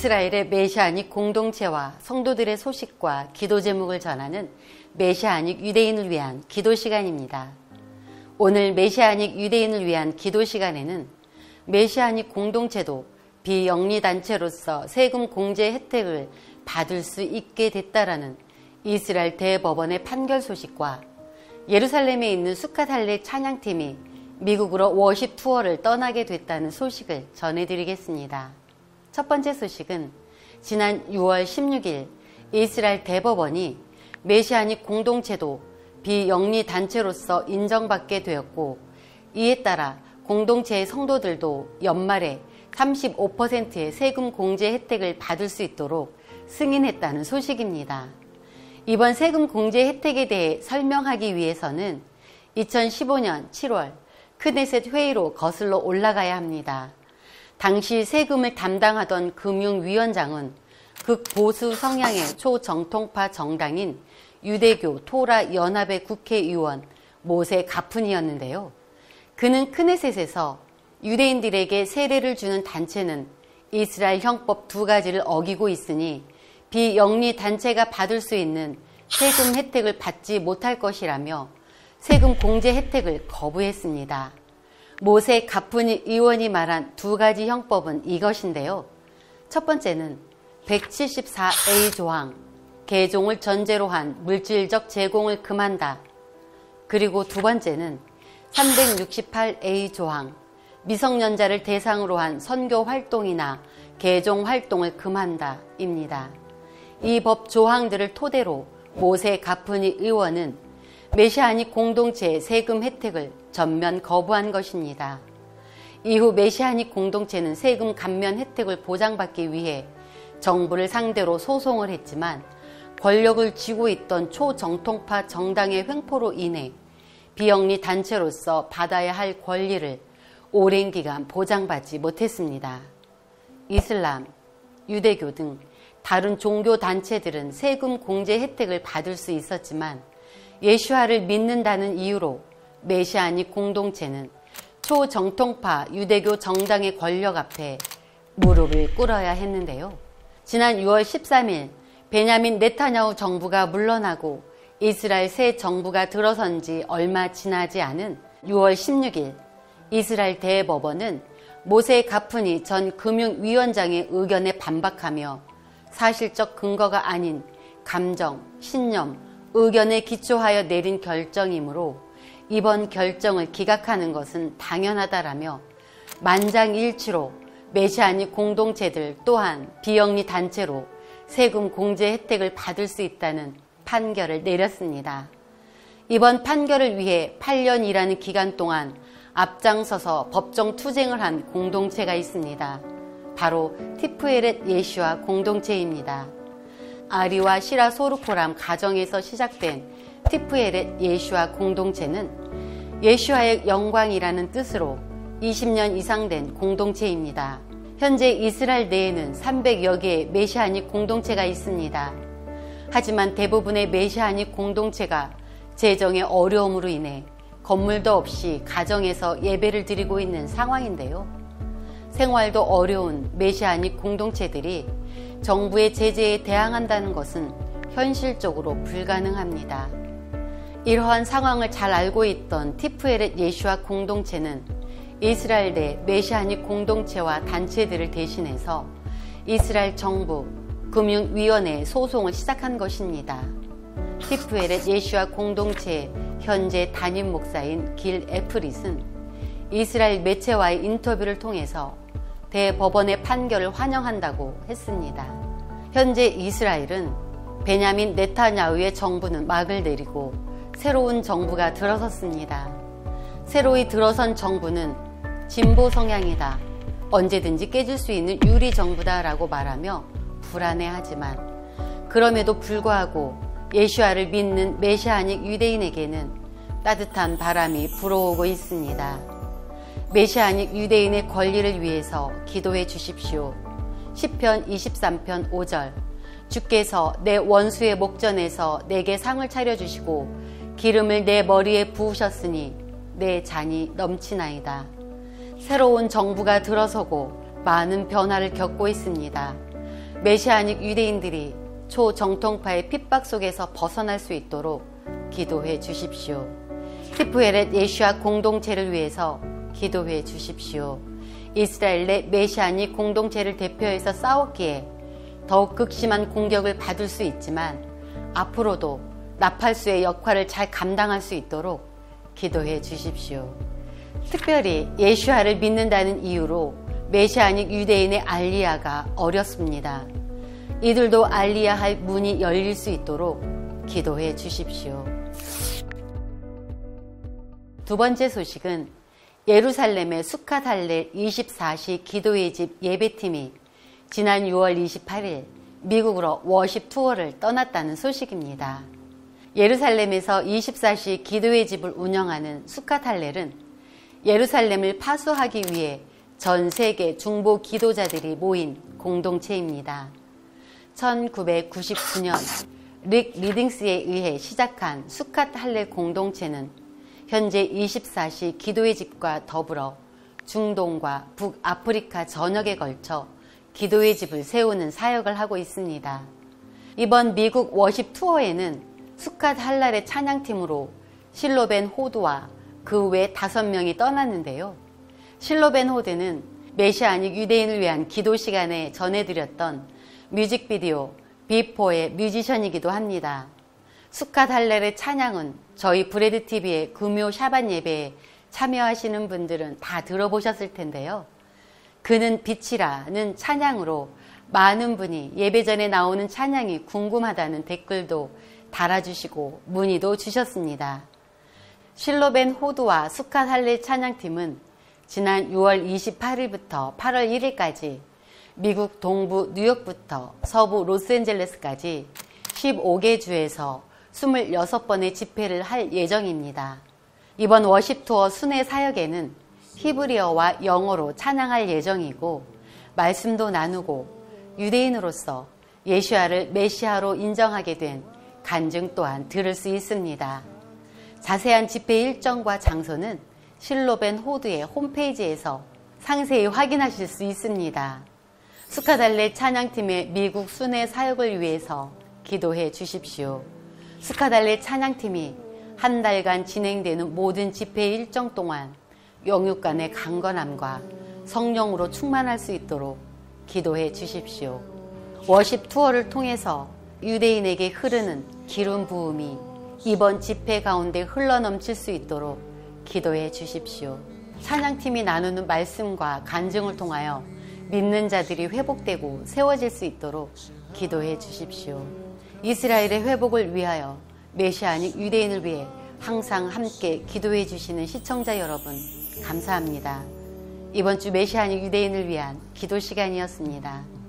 이스라엘의 메시아닉 공동체와 성도들의 소식과 기도 제목을 전하는 메시아닉 유대인을 위한 기도 시간입니다. 오늘 메시아닉 유대인을 위한 기도 시간에는 메시아닉 공동체도 비영리단체로서 세금 공제 혜택을 받을 수 있게 됐다라는 이스라엘 대법원의 판결 소식과 예루살렘에 있는 수카탈레 찬양팀이 미국으로 워십 투어를 떠나게 됐다는 소식을 전해드리겠습니다. 첫 번째 소식은 지난 6월 16일 이스라엘 대법원이 메시아닉 공동체도 비영리단체로서 인정받게 되었고, 이에 따라 공동체의 성도들도 연말에 35%의 세금 공제 혜택을 받을 수 있도록 승인했다는 소식입니다. 이번 세금 공제 혜택에 대해 설명하기 위해서는 2015년 7월 크네셋 회의로 거슬러 올라가야 합니다. 당시 세금을 담당하던 금융위원장은 극보수 성향의 초정통파 정당인 유대교 토라 연합의 국회의원 모세 가푼이었는데요. 그는 크네셋에서 유대인들에게 세례를 주는 단체는 이스라엘 형법 2가지를 어기고 있으니 비영리 단체가 받을 수 있는 세금 혜택을 받지 못할 것이라며 세금 공제 혜택을 거부했습니다. 모세 가푼이 의원이 말한 2가지 형법은 이것인데요. 첫 번째는 174A 조항, 개종을 전제로 한 물질적 제공을 금한다. 그리고 두 번째는 368A 조항, 미성년자를 대상으로 한 선교 활동이나 개종 활동을 금한다 입니다. 이 법 조항들을 토대로 모세 가푼이 의원은 메시아닉 공동체의 세금 혜택을 전면 거부한 것입니다. 이후 메시아닉 공동체는 세금 감면 혜택을 보장받기 위해 정부를 상대로 소송을 했지만 권력을 쥐고 있던 초정통파 정당의 횡포로 인해 비영리 단체로서 받아야 할 권리를 오랜 기간 보장받지 못했습니다. 이슬람, 유대교 등 다른 종교 단체들은 세금 공제 혜택을 받을 수 있었지만 예수와를 믿는다는 이유로 메시아닉 공동체는 초정통파 유대교 정당의 권력 앞에 무릎을 꿇어야 했는데요. 지난 6월 13일 베냐민 네타냐후 정부가 물러나고 이스라엘 새 정부가 들어선 지 얼마 지나지 않은 6월 16일 이스라엘 대법원은 모세 가푼이 전 금융위원장의 의견에 반박하며 사실적 근거가 아닌 감정, 신념, 의견에 기초하여 내린 결정이므로 이번 결정을 기각하는 것은 당연하다라며 만장일치로 메시아닉 공동체들 또한 비영리 단체로 세금 공제 혜택을 받을 수 있다는 판결을 내렸습니다. 이번 판결을 위해 8년이라는 기간 동안 앞장서서 법정 투쟁을 한 공동체가 있습니다. 바로 티프에렛 예슈아 공동체입니다. 아리와 시라 소르포람 가정에서 시작된 티프에렛 예슈아 공동체는 예슈아의 영광이라는 뜻으로 20년 이상 된 공동체입니다. 현재 이스라엘 내에는 300여 개의 메시아닉 공동체가 있습니다. 하지만 대부분의 메시아닉 공동체가 재정의 어려움으로 인해 건물도 없이 가정에서 예배를 드리고 있는 상황인데요. 생활도 어려운 메시아닉 공동체들이 정부의 제재에 대항한다는 것은 현실적으로 불가능합니다. 이러한 상황을 잘 알고 있던 티프에렛 예슈아 공동체는 이스라엘 내 메시아닉 공동체와 단체들을 대신해서 이스라엘 정부 금융위원회에 소송을 시작한 것입니다. 티프에렛 예슈아 공동체의 현재 담임 목사인 길 에프릿은 이스라엘 매체와의 인터뷰를 통해서 대법원의 판결을 환영한다고 했습니다. 현재 이스라엘은 베냐민 네타냐후의 정부는 막을 내리고 새로운 정부가 들어섰습니다. 새로이 들어선 정부는 진보 성향이다, 언제든지 깨질 수 있는 유리 정부다라고 말하며 불안해하지만 그럼에도 불구하고 예수와를 믿는 메시아닉 유대인에게는 따뜻한 바람이 불어오고 있습니다. 메시아닉 유대인의 권리를 위해서 기도해 주십시오. 시편 23편 5절 주께서 내 원수의 목전에서 내게 상을 차려주시고 기름을 내 머리에 부으셨으니 내 잔이 넘치나이다. 새로운 정부가 들어서고 많은 변화를 겪고 있습니다. 메시아닉 유대인들이 초정통파의 핍박 속에서 벗어날 수 있도록 기도해 주십시오. 티프헤렛 예슈아 공동체를 위해서 기도해 주십시오. 이스라엘 내 메시아닉 공동체를 대표해서 싸웠기에 더욱 극심한 공격을 받을 수 있지만 앞으로도 나팔수의 역할을 잘 감당할 수 있도록 기도해 주십시오. 특별히 예슈아를 믿는다는 이유로 메시아닉 유대인의 알리야가 어렵습니다. 이들도 알리야할 문이 열릴 수 있도록 기도해 주십시오. 두 번째 소식은 예루살렘의 수캇 할렐 24시 기도의 집 예배팀이 지난 6월 28일 미국으로 워십 투어를 떠났다는 소식입니다. 예루살렘에서 24시 기도의 집을 운영하는 수캇 할렐은 예루살렘을 파수하기 위해 전 세계 중보 기도자들이 모인 공동체입니다. 1999년 릭 리딩스에 의해 시작한 수캇 할렐 공동체는 현재 24시 기도의 집과 더불어 중동과 북아프리카 전역에 걸쳐 기도의 집을 세우는 사역을 하고 있습니다. 이번 미국 워십 투어에는 수캇 할렐의 찬양팀으로 실로벤 호드와 그 외 5명이 떠났는데요. 실로벤 호드는 메시아닉 유대인을 위한 기도 시간에 전해드렸던 뮤직비디오 비포의 뮤지션이기도 합니다. 수캇 할렐의 찬양은 저희 브레드TV의 금요 샤반 예배에 참여하시는 분들은 다 들어보셨을 텐데요. 그는 빛이라는 찬양으로 많은 분이 예배 전에 나오는 찬양이 궁금하다는 댓글도 달아주시고 문의도 주셨습니다. 실로벤 호드와 수캇 할렐 찬양팀은 지난 6월 28일부터 8월 1일까지 미국 동부 뉴욕부터 서부 로스앤젤레스까지 15개 주에서 26번의 집회를 할 예정입니다. 이번 워십 투어 순회 사역에는 히브리어와 영어로 찬양할 예정이고 말씀도 나누고 유대인으로서 예슈아를 메시아로 인정하게 된 간증 또한 들을 수 있습니다. 자세한 집회 일정과 장소는 실로벤 호드의 홈페이지에서 상세히 확인하실 수 있습니다. 수캇 할렐 찬양팀의 미국 순회 사역을 위해서 기도해 주십시오. 수캇 할렐 찬양팀이 한 달간 진행되는 모든 집회 일정 동안 영육 간의 강건함과 성령으로 충만할 수 있도록 기도해 주십시오. 워십 투어를 통해서 유대인에게 흐르는 기름 부음이 이번 집회 가운데 흘러넘칠 수 있도록 기도해 주십시오. 찬양팀이 나누는 말씀과 간증을 통하여 믿는 자들이 회복되고 세워질 수 있도록 기도해 주십시오. 이스라엘의 회복을 위하여 메시아닉 유대인을 위해 항상 함께 기도해 주시는 시청자 여러분 감사합니다. 이번 주 메시아닉 유대인을 위한 기도 시간이었습니다.